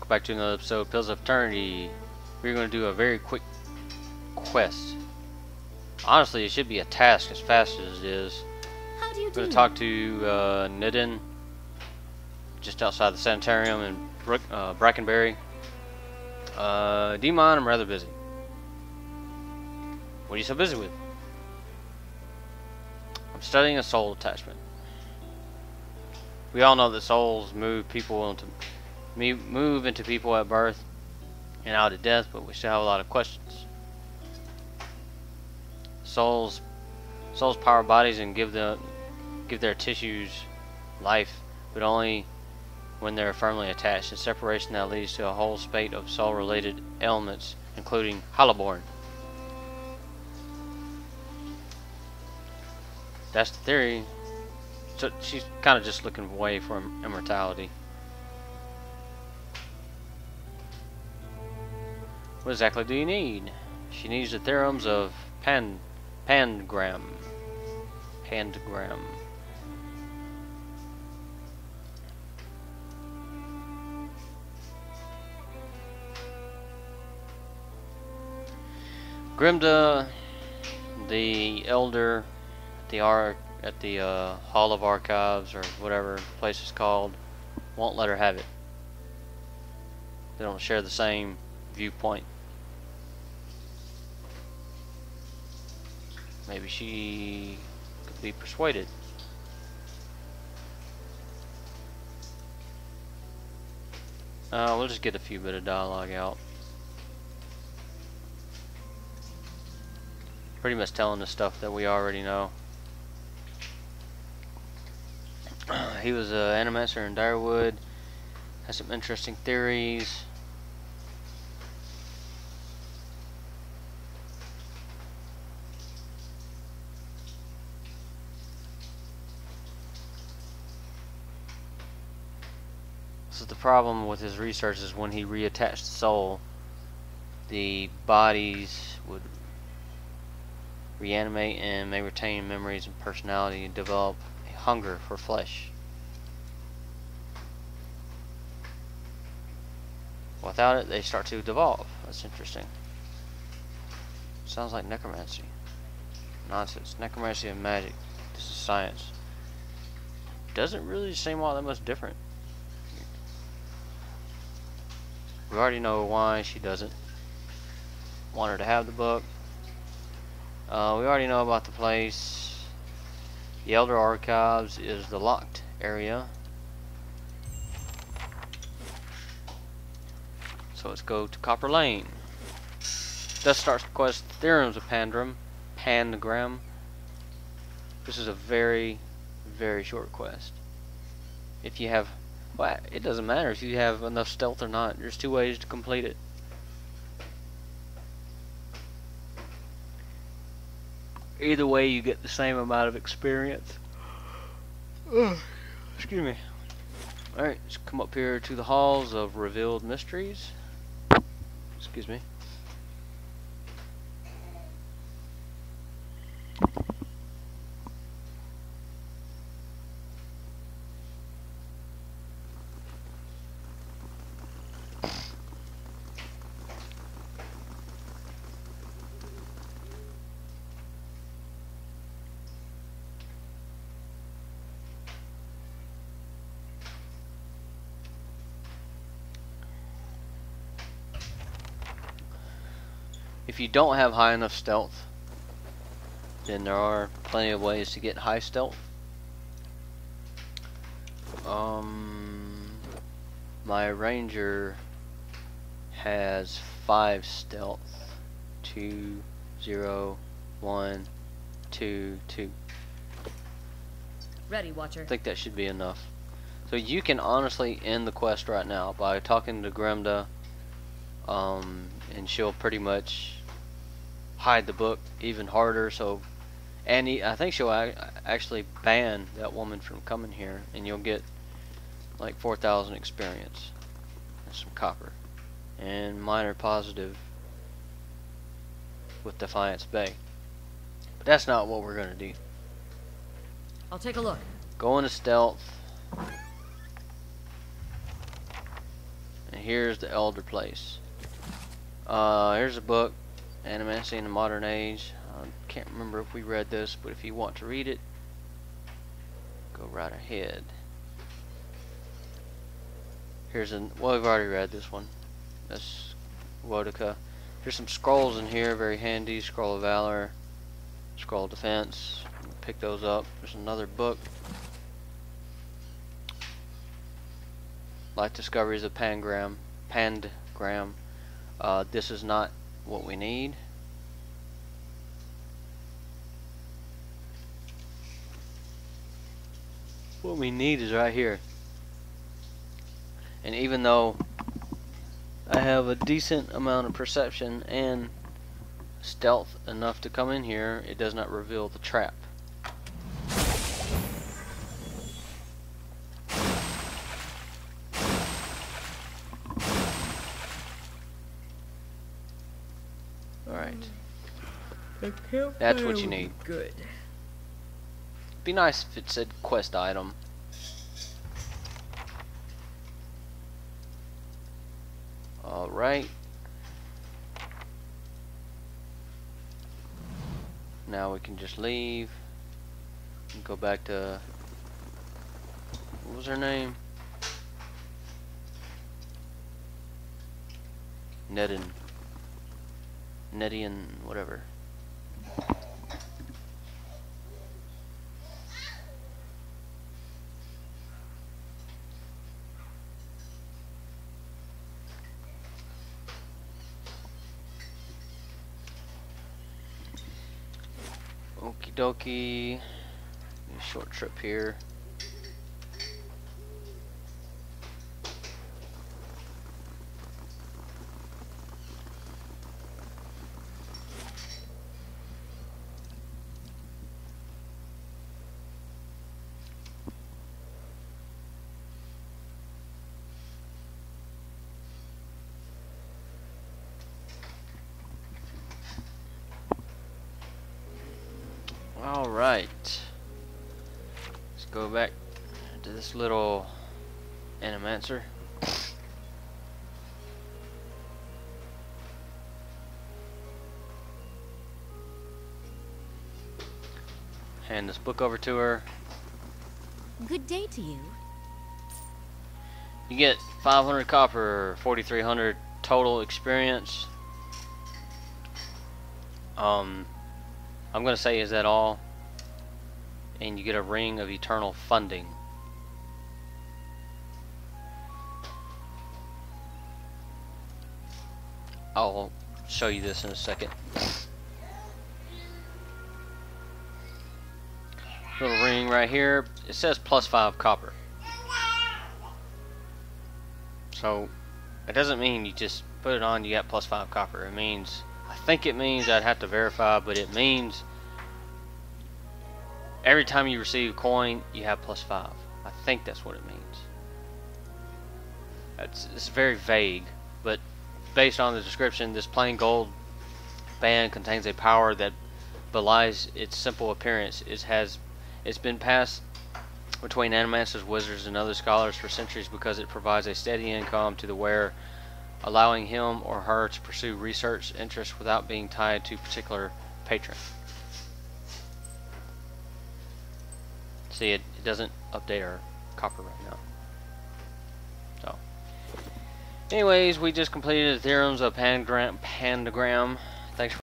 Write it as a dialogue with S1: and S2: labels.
S1: welcome back to another episode of Pills of Eternity. We're going to do a very quick quest. Honestly, it should be a task as fast as it is.
S2: How do you
S1: I'm going to talk to Nedyn, just outside the Sanitarium in Brackenbury. Do you mind? I'm rather busy. What are you so busy with? I'm studying a soul attachment. We all know that souls move into people at birth and out at death, but we still have a lot of questions. Souls power bodies and give their tissues life, but only when they're firmly attached. A separation that leads to a whole spate of soul-related ailments, including Hollowborn. That's the theory. So she's kind of just looking away from immortality. What exactly do you need? She needs the Theorems of Pandgram. Grimda, the elder at the Hall of Archives, or whatever the place is called, won't let her have it. They don't share the same viewpoint. Maybe she could be persuaded. We'll just get a few bit of dialogue out. Pretty much telling us stuff that we already know. He was an animaster in Direwood. Has some interesting theories. So the problem with his research is when he reattached the soul, the bodies would reanimate and may retain memories and personality and develop a hunger for flesh. Without it, they start to devolve. That's interesting. Sounds like necromancy. Nonsense. Necromancy and magic. This is science. Doesn't really seem all that much different. We already know why she doesn't want her to have the book. We already know about the place. The Elder Archives is the locked area. So let's go to Copper Lane. That starts the quest Theorems of Pandgram. This is a very, very short quest. If you have, well, it doesn't matter if you have enough stealth or not. There's two ways to complete it. Either way, you get the same amount of experience. Excuse me. Alright, let's come up here to the halls of revealed mysteries. Excuse me. If you don't have high enough stealth, then there are plenty of ways to get high stealth. My ranger has 5 stealth. 2, 0, 1, 2, 2.
S2: Ready, Watcher.
S1: I think that should be enough. So you can honestly end the quest right now by talking to Grimda, and she'll pretty much hide the book even harder. So, and I think she'll actually ban that woman from coming here, and you'll get like 4,000 experience and some copper and minor positive with Defiance Bay. But that's not what we're gonna do.
S2: I'll take a look.
S1: Go into stealth. And here's the elder place. Here's a book, Animacy in the Modern Age. I can't remember if we read this, but if you want to read it, go right ahead. Well, we've already read this one. That's Wodica. Here's some scrolls in here, very handy. Scroll of Valor, Scroll of Defense. Pick those up. There's another book. Life Discoveries of Pandgram. This is not what we need. What we need is right here. And even though I have a decent amount of perception and stealth enough to come in here, it does not reveal the trap. Alright. That's what you need.
S2: Good.
S1: Be nice if it said quest item. Alright. Now we can just leave and go back to, what was her name? Nedyn, whatever. Okie dokie. A short trip here. Alright, let's go back to this little animancer. Hand this book over to her.
S2: Good day to you.
S1: You get 500 copper, 4,300 total experience. I'm gonna say, is that all? And you get a ring of eternal funding. I'll show you this in a second. Little ring right here. It says +5 copper. So it doesn't mean you just put it on, you got +5 copper. It means, I think it means, I'd have to verify, but it means every time you receive a coin, you have +5. I think that's what it means. It's very vague, but based on the description, this plain gold band contains a power that belies its simple appearance. It's been passed between animancers, wizards, and other scholars for centuries because it provides a steady income to the wearer, allowing him or her to pursue research interests without being tied to a particular patron. See, it doesn't update our copper right now. So, anyways, we just completed the Theorems of Pandgram. Thanks for